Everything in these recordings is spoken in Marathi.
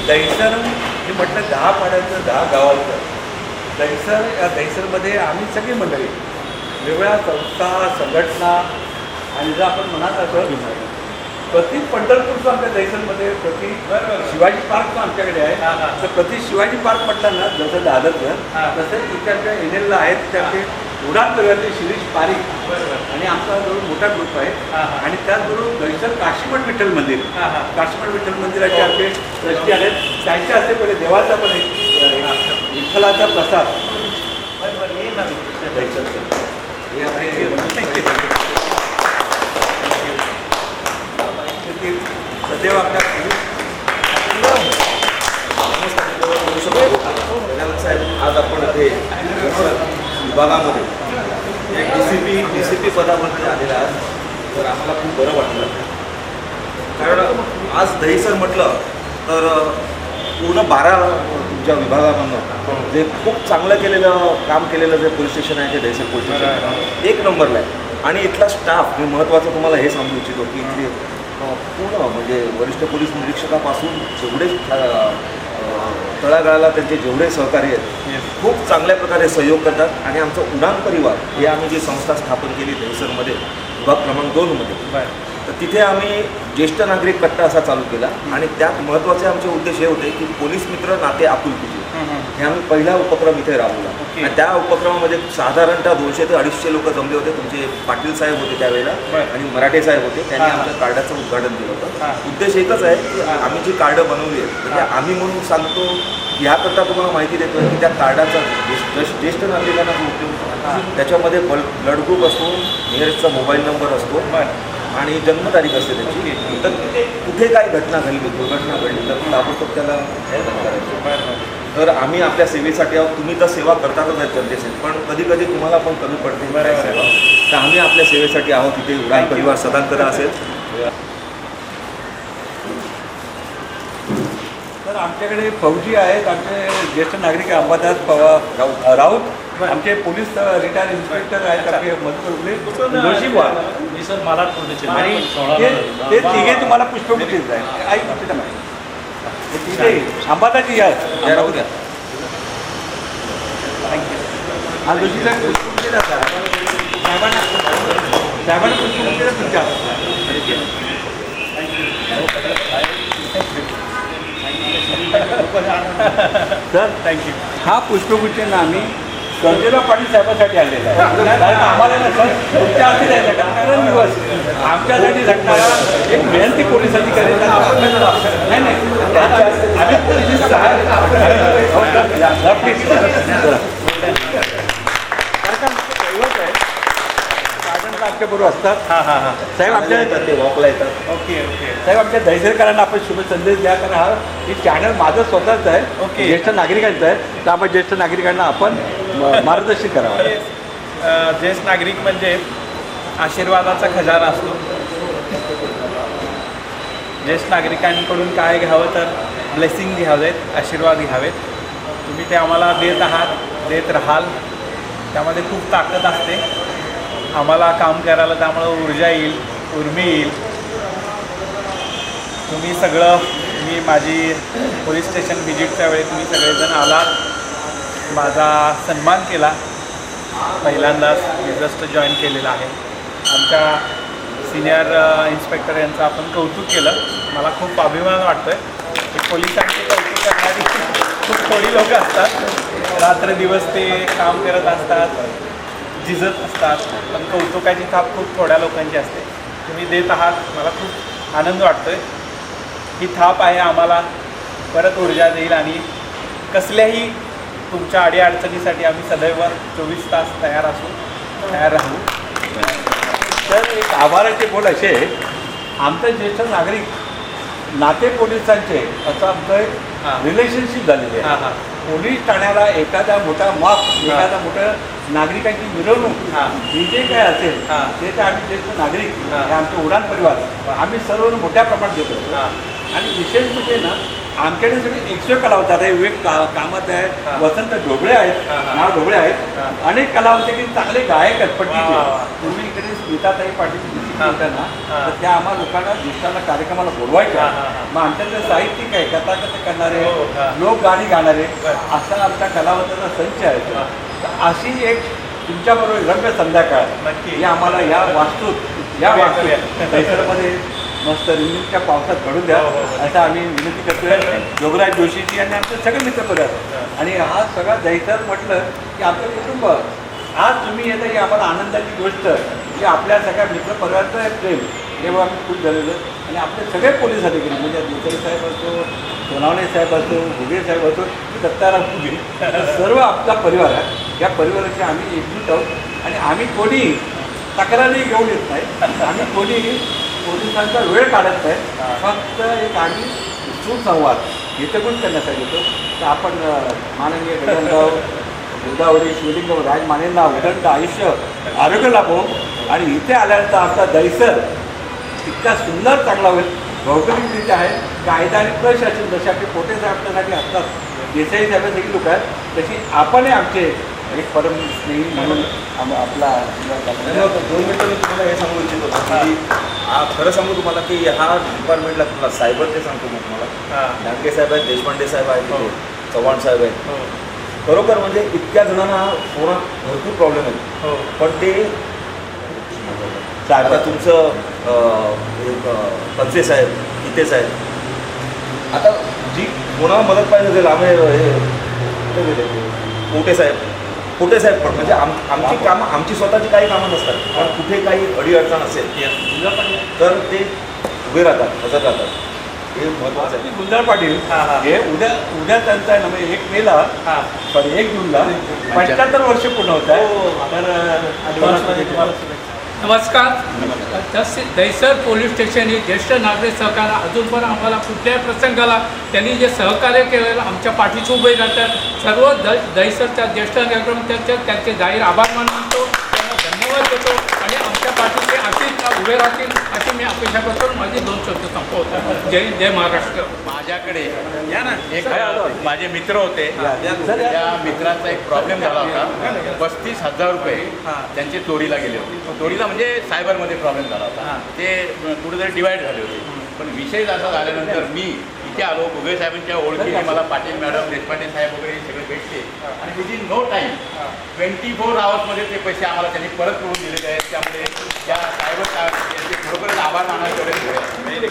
दहिसर हे म्हटलं 10 पाड्याचं 10 गावाचं दहिसर. या दहिसरमध्ये आम्ही सगळी मंडळी वेगवेगळ्या संस्था संघटना आणि जर आपण म्हणत असं प्रति पंढरपूरचं आमच्या दहिसरमध्ये प्रति शिवाजी पार्क आमच्याकडे आहे. तर प्रति शिवाजी पार्क म्हटलं ना जसं दादरचं तसं इथे आमच्या एनएलला आहेत त्याचे उडान परिवाराचे शिरीष पारिक आणि आमचा जवळ मोठा ग्रुप आहे. आणि त्याचबरोबर दहिसर काशीमठ विठ्ठल मंदिर काशीमठ विठ्ठल मंदिराचे आमचे ट्रस्टी आहेत. त्यांच्या हस्ते पहिले देवाचा पण एक विठ्ठलाचा प्रसाद दहिसरचा हे आपले सदैव आपल्या साहेब आज आपण इथे विभागामध्ये एक डी सी पी पदावरती आलेला आहे. तर आम्हाला खूप बरं वाटलं कारण आज दहिसर म्हटलं तर पूर्ण 12 तुमच्या विभागामधनं जे खूप चांगलं केलेलं काम केलेलं जे पोलीस स्टेशन आहे ते दहिसर पोलीस स्टेशन एक नंबरला आहे. आणि इथला स्टाफ मी महत्त्वाचं तुम्हाला हे सांगू इच्छितो की इथले पूर्ण म्हणजे वरिष्ठ पोलीस निरीक्षकापासून जेवढे तळागाळाला त्यांचे जेवढे सहकारी आहेत खूप चांगल्या प्रकारे सहयोग करतात. आणि आमचं उडान परिवार हे आम्ही जी संस्था स्थापन केली दहिसरमध्ये विभाग क्रमांक 2मध्ये तर तिथे आम्ही ज्येष्ठ नागरिक कट्टा असा चालू केला. आणि त्यात महत्त्वाचे आमचे उद्देश हे होते की पोलीस मित्र नाते आपुलकीचे हे आम्ही पहिला उपक्रम इथे राबवला. आणि त्या उपक्रमामध्ये साधारणतः 200 ते 250 लोक जमले होते. तुमचे पाटील साहेब होते त्यावेळेला आणि मराठे साहेब होते. त्यांनी आमच्या कार्डाचं उद्घाटन केलं होतं. उद्देश एकच आहे की आम्ही जी कार्डं बनवली आहेत म्हणजे आम्ही म्हणून सांगतो ह्याकरता तुम्हाला माहिती देतो की त्या कार्डाचा ज्येष्ठ नागरिकांना जो उपयोग त्याच्यामध्ये ब्लड ग्रुप असतो नियरेस्टचा मोबाईल नंबर असतो आणि जन्मतारीख असते त्याची. तर कुठे काय घटना घडली दुर्घटना घडली तर ताबडतोब त्याला करायचं. तर आम्ही आपल्या सेवेसाठी आहोत. तुम्ही तर सेवा करतातच आहेत जनतेसाठी पण कधी कधी तुम्हाला पण कमी पडते सेवा. तर आम्ही आपल्या सेवेसाठी आहोत. इथे उडान परिवार सदांकदा असेल. तर आमच्याकडे फौजी आहेत. आमचे ज्येष्ठ नागरिक अंबादास पवार राऊत आमचे पोलीस रिटायर इन्स्पेक्टर आहेत आपले मधुकर जोशी बुवा सर मला आणि ते तिघे तुम्हाला पुष्पगुच्छ आहे. ऐक तिथं माहिती तिथे अंबादाची या राहू द्या. हा जोशी साहेब पुष्पगुच्छ साहेबांना पुष्पगुच्छ तुमच्या सर थँक्यू. हा पुष्पगुच्छ ना आम्ही सर्जेराव पाटील साहेबांसाठी आलेला आहे. कारण आम्हाला ना सर तुमच्या हाती द्यायचा कारण दिवस आमच्यासाठी झटणारा एक मेहनती पोलीस अधिकारी नाही आम्ही पोलीस आमच्या बरोबर असतात. साहेब आमच्या ते वॉकला येतात. ओके साहेब आमच्या दहिसरकरांना आपण शुभ संदेश द्या कारण हा हे चॅनल माझं स्वतःचं आहे. ज्येष्ठ नागरिकांचं आहे. तर आपण ज्येष्ठ नागरिकांना आपण मार्गदर्शन करावं. ज्येष्ठ नागरिक म्हणजे आशीर्वादाचा खजाना असतो. ज्येष्ठ नागरिकांकडून काय घ्यावं तर ब्लेसिंग घ्यावेत आशीर्वाद घ्यावेत. तुम्ही ते आम्हाला देत आहात देत राहाल. त्यामध्ये खूप ताकद असते आम्हाला काम करायला. त्यामुळं ऊर्जा येईल उर्मी येईल. तुम्ही सगळं मी माझी पोलीस स्टेशन व्हिजिटच्या वेळी तुम्ही सगळेजण आलात माझा सन्मान केला. पहिल्यांदाच मी जस्ट जॉईन केलेला आहे. आमच्या सिनियर इन्स्पेक्टर यांचं आपण कौतुक केलं. मला खूप अभिमान वाटतो आहे की पोलिसांचे कौतुक करणारी खूप थोडी लोकं असतात. रात्रदिवस ते काम करत असतात झिजत असतात पण कौतुकाची थाप खूप थोड्या लोकांची असते. तुम्ही देत आहात मला खूप आनंद वाटतो आहे. ही थाप आहे आम्हाला परत ऊर्जा देईल आणि कसल्याही तुमच्या अडीअडचणीसाठी आम्ही सदैव 24 तास तयार राहू. तर एक आभाराचे बोल असे आमचे ज्येष्ठ नागरिक नाते पोलिसांचे असं आमचं एक रिलेशनशिप झालेले आहे. पोलीस ठाण्याला एखादा मोठा एखादा मोठं नागरिकांची मिरवणूक ही जे काय असेल ते तर आम्ही ज्येष्ठ नागरिक हे आमचे उडान परिवार आम्ही सर्व मोठ्या प्रमाणात देतो. आणि विशेष म्हणजे ना आमच्याकडे सगळे एक्स्ट्रा कलावंत आता विवेक कामत आहे वसंत ढोबळे आहेत नाव ढोबळे आहेत. अनेक कलावंत की चांगले गायक आहेत. पण तुम्ही इकडे स्मिताताई पाटील हां. होत्या ना हां. तर त्या आम्हाला लोकांना ज्येष्ठांना कार्यक्रमाला बोलवायच्या. हां, हां, हां. मग आमच्याकडे साहित्यिक आहे, कथाकथन करणारे, हो, हां. लोक गाणी गाणारे, बरं. असा आमचा कलावंताचा संच आहे. हां. तर अशी एक तुमच्याबरोबर रम्य संध्याकाळ नक्की. ही आम्हाला या वास्तूत या वास्तूत दहिसरमध्ये मस्त रिमझिमच्या पावसात घडून द्या हो, हो, हो. असं आम्ही विनंती करतोय जोगराज जोशीजी आणि आमचे सगळे मित्रपरिवार. आणि हा सगळा दहिसर म्हटलं की आपलं कुटुंब आज तुम्ही येता ही आम्हाला आनंदाची गोष्ट की आपल्या सगळ्या मित्रपरिवाराचं एक प्रेम तेव्हा आम्ही खूप झालेलं. आणि आपले सगळे पोलीस अधिकारी म्हणजे देसाई साहेब असो, सोनावणे साहेब असो, घुगे साहेब असो की दत्ताराम फुगे सर्व आपला परिवार आहे. या परिवाराशी आम्ही एकजूट आहोत आणि आम्ही कोणी तक्रारी घेऊन येत नाही. आम्ही कोणी पोलिसांचा वेळ काढत नाही. फक्त एक आम्ही सुसंवाद हितगुज करण्यासाठी येतो. तर आपण माननीय गजाननराव गोदावरी शिवलिंग राज मानेंना उदंड आयुष्य आरोग्य लाभो आणि इथे आल्यानंतर आमचा दहिसर इतका सुंदर चांगला होईल. भौगोलिकरित्या आहे कायदा आणि प्रशासन जसे आपले पोटे साहेब आपल्यासाठी असतात, देसाई साहेबांसाठी लोक आहेत, तशी आपणही आमचे एक परम स्नेही म्हणून आपला मग 2 मिनिटं मी तुम्हाला हे सांगू इच्छित होतो की खरं सांगू तुम्हाला की ह्या डिपार्टमेंटला तुम्हाला सायबर ते सांगतो मी तुम्हाला. हां. डांगे साहेब आहेत, देशपांडे साहेब आहेत, हो. तिथे चव्हाण साहेब आहेत. हो. खरोखर म्हणजे इतक्या जणांना कोरोना भरपूर प्रॉब्लेम आहे. हो. पण ते आता तुमचं पंचे साहेब, गीते साहेब, आता जी कोणाला मदत पाहिजे असेल आम्ही हे कुठे गेले पोटे साहेब पण म्हणजे आमची कामं आमची स्वतःची काही कामं नसतात. पण कुठे काही अडीअडचण असेल तर ते उभे राहतात, हजर राहतात. हे महत्त्वाचं आहे. गुंजाळ पाटील हां, हां. हे उद्या त्यांचा आहे ना म्हणजे 1 मेला हां. सॉरी 1 जूनला 75 वर्ष पूर्ण होत आहे. हो. तर ॲडव्हान्समध्ये तुम्हाला शुभेच्छा. नमस्कार. दहिसर पोलीस स्टेशन हे ज्येष्ठ नागरिक सहकार अजून पण आम्हाला कुठल्याही प्रसंगाला त्यांनी जे सहकार्य केलेलं आमच्या पाठीशी उभे राहतात. सर्व दहिसरच्या ज्येष्ठ नागरिक त्यांचे जाहीर आभार मानतो, त्यांना धन्यवाद देतो आणि आमच्या पाठीशी अशीच उभे राहतील अशी मी अपेक्षा करतो. माझी 2 शब्द संपवतो. जय महाराष्ट्र. माझ्याकडे या ना एक माझे मित्र होते. त्या मित्राचा एक प्रॉब्लेम झाला होता. 35,000 रुपये त्यांचे चोरीला गेले होते. चोरीला म्हणजे सायबरमध्ये प्रॉब्लेम झाला होता. ते कुठेतरी डिवाईड झाले होते. पण विषय असा झाल्यानंतर मी इथे आलो. घुगे साहेबांच्या ओळखीने मला पाटील मॅडम, देशपांडे साहेब वगैरे सगळे भेटले आणि विदिन नो टाईम 24 आवर्समध्ये ते पैसे आम्हाला त्यांनी परत करून दिलेले आहेत. त्यामुळे त्या सायबर त्यांचे खरोखरच आभार मानावे.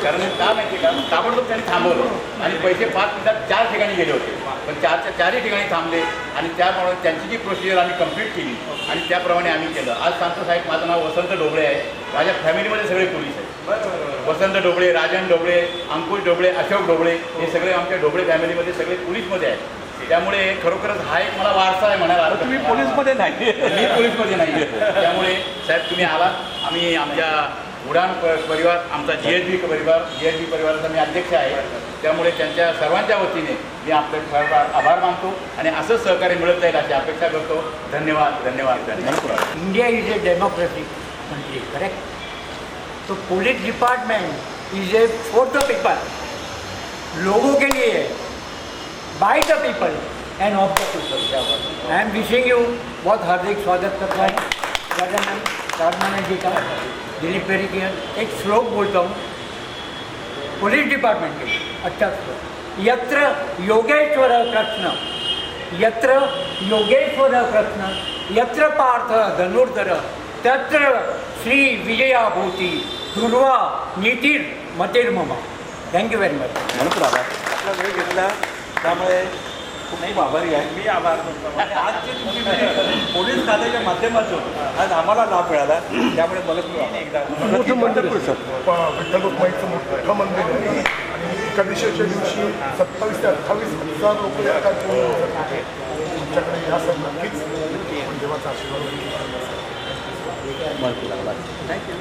कारण का माहिती का ताबडतोब त्यांनी थांबवलं आणि पैसे 5 मिनिटात 4 ठिकाणी गेले होते. पण 4च्या 4ही ठिकाणी थांबले आणि त्यामुळे त्यांची जी प्रोसिजर आम्ही कंप्लीट केली आणि त्याप्रमाणे आम्ही केलं. आज सांगतो साहेब, माझं नाव वसंत डोबळे आहे. माझ्या फॅमिलीमध्ये सगळे पोलीस आहेत. वसंत डोबळे, राजन डोबळे, अंकुश डोबळे, अशोक डोबळे हे सगळे आमच्या डोबळे फॅमिलीमध्ये सगळे पोलीसमध्ये आहेत. त्यामुळे खरोखरच हा एक मला वारसा आहे म्हणायला. तुम्ही पोलीसमध्ये नाही. मी पोलीसमध्ये नाही. त्यामुळे साहेब तुम्ही आलात. आम्ही आमच्या उडान परिवार, आमचा GSB परिवाराचा मी अध्यक्ष आहे. त्यामुळे त्यांच्या सर्वांच्या वतीने मी आपले आभार मानतो आणि असंच सहकार्य मिळत जाईल अशी अपेक्षा करतो. धन्यवाद धन्यवाद धन्यवाद. India is a democratic country, correct? तो police department is a for the people, लोगों के लिए, by the people and of the people. I am wishing you बहुत हार्दिक स्वागत करता हूँ राजमाने जी का, दिलीप पेरी की. एक श्लोक बोलता हूँ पुलिस डिपार्टमेंट के, अच्छा श्लोक. यत्र योगेश्वर कृष्ण, यत्र योगेश्वर कृष्ण, यत्र पार्थ धनुर्धर, तत्र श्री विजया भूती दुर्वा नीतीर मतिर्मम. Thank you very much. भरपूर आभार. आपला वेळ घेतला त्यामुळे खूप आभारी आहे. मी आभार करतो. आणि आजची तुमची म्हणजे पोलीस खात्याच्या माध्यमातून आज आम्हाला लाभ मिळाला. त्यामुळे मला तुम्ही एकदा मोठं मंडळ सर विठ्ठल रुक्माईचं मोठं मंदिर आहे आणि एकादशीच्या दिवशी 27 ते 28,000 लोक येतात. तुमच्याकडे या सर नक्कीच देवाचा आशीर्वाद. थँक्यू.